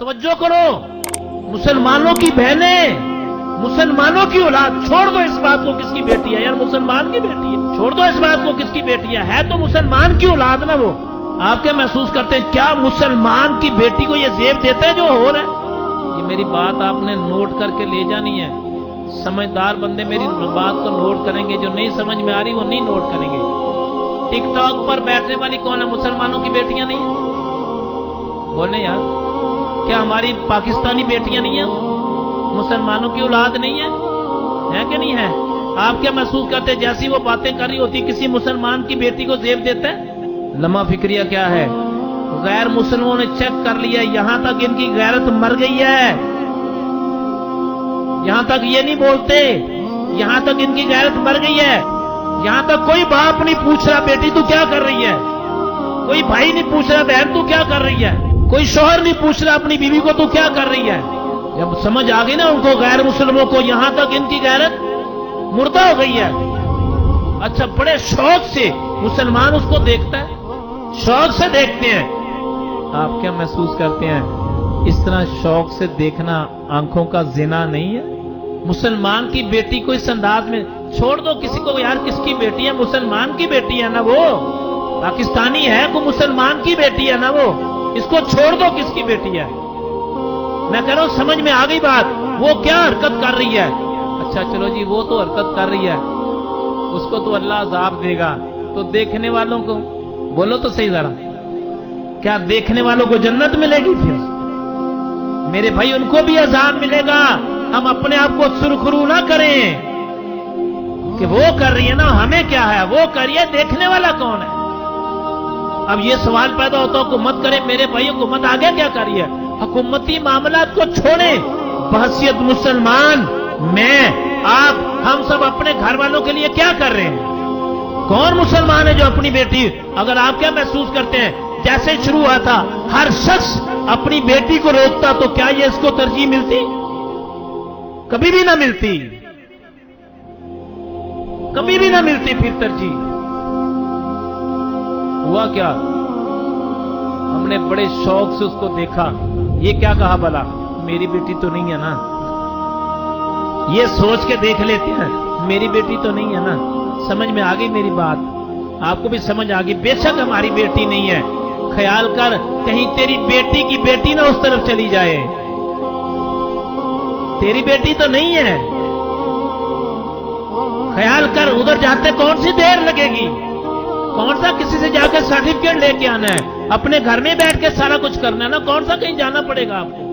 توجہ کرو، مسلمانوں کی بہنیں، مسلمانوں کی اولاد، چھوڑ دو اس بات کو کس کی بیٹی ہے، یار مسلمان کی بیٹی ہے، چھوڑ دو اس بات کو کس کی بیٹی ہے تو مسلمان کی اولاد نا وہ۔ آپ کیا محسوس کرتے ہیں، کیا مسلمان کی بیٹی کو یہ زیب دیتا ہے جو ہو رہا ہے؟ یہ میری بات آپ نے نوٹ کر کے لے جانی ہے، سمجھدار بندے میری بات کو نوٹ کریں گے، جو نہیں سمجھ میں آ رہی وہ نہیں نوٹ کریں گے۔ ٹک ٹاک پر بیٹھنے والی کون ہے؟ مسلمانوں کی بیٹیاں نہیں ہیں؟ بولیں یار، کیا ہماری پاکستانی بیٹیاں نہیں ہیں؟ مسلمانوں کی اولاد نہیں ہے کہ نہیں ہے؟ آپ کیا محسوس کرتے جیسی وہ باتیں کر رہی ہوتی کسی مسلمان کی بیٹی کو زیب دیتا ہے؟ لمحہ فکریہ کیا ہے؟ غیر مسلموں نے چیک کر لیا، یہاں تک ان کی غیرت مر گئی ہے، یہاں تک یہ نہیں بولتے، یہاں تک ان کی غیرت مر گئی ہے، یہاں تک کوئی باپ نہیں پوچھ رہا بیٹی تو کیا کر رہی ہے، کوئی بھائی نہیں پوچھ رہا بہن تو کیا کر رہی ہے، کوئی شوہر نہیں پوچھ رہا اپنی بیوی کو تو کیا کر رہی ہے۔ جب سمجھ آ گئی نا ان کو غیر مسلموں کو، یہاں تک ان کی غیرت مردہ ہو گئی ہے۔ اچھا، بڑے شوق سے مسلمان اس کو دیکھتا ہے، شوق سے دیکھتے ہیں۔ آپ کیا محسوس کرتے ہیں اس طرح شوق سے دیکھنا آنکھوں کا زنا نہیں ہے؟ مسلمان کی بیٹی کو اس انداز میں چھوڑ دو کسی کو، یار کس کی بیٹی ہے؟ مسلمان کی بیٹی ہے نا وہ، پاکستانی ہے کو مسلمان کی بیٹی ہے نا وہ، اس کو چھوڑ دو کس کی بیٹی ہے۔ میں کہہ رہا ہوں سمجھ میں آ گئی بات، وہ کیا حرکت کر رہی ہے؟ اچھا چلو جی، وہ تو حرکت کر رہی ہے، اس کو تو اللہ عذاب دے گا، تو دیکھنے والوں کو بولو تو صحیح ذرا، کیا دیکھنے والوں کو جنت ملے گی؟ پھر میرے بھائی ان کو بھی عذاب ملے گا۔ ہم اپنے آپ کو سرخرو نہ کریں کہ وہ کر رہی ہے نا، ہمیں کیا ہے، وہ کر رہی ہے، دیکھنے والا کون ہے؟ اب یہ سوال پیدا ہوتا ہے حکومت کرے، میرے بھائی حکومت آگے کیا کر رہی ہے؟ حکومتی معاملات کو چھوڑیں، بحیثیت مسلمان میں آپ ہم سب اپنے گھر والوں کے لیے کیا کر رہے ہیں؟ کون مسلمان ہے جو اپنی بیٹی، اگر آپ کیا محسوس کرتے ہیں جیسے شروع ہوا تھا ہر شخص اپنی بیٹی کو روکتا تو کیا یہ اس کو ترجیح ملتی؟ کبھی بھی نہ ملتی، کبھی بھی نہ ملتی پھر ترجیح۔ ہوا کیا؟ ہم نے بڑے شوق سے اس کو دیکھا، یہ کیا کہا بھلا، میری بیٹی تو نہیں ہے نا، یہ سوچ کے دیکھ لیتے ہیں میری بیٹی تو نہیں ہے نا۔ سمجھ میں آ گئی میری بات؟ آپ کو بھی سمجھ آ گئی؟ بے شک ہماری بیٹی نہیں ہے، خیال کر کہیں تیری بیٹی کی بیٹی نہ اس طرف چلی جائے، تیری بیٹی تو نہیں ہے، خیال کر ادھر جاتے کون سی دیر لگے گی، کون سا کسی سے جا کے سرٹیفکیٹ لے کے آنا ہے، اپنے گھر میں بیٹھ کے سارا کچھ کرنا ہے نا، کون سا کہیں جانا پڑے گا آپ کو۔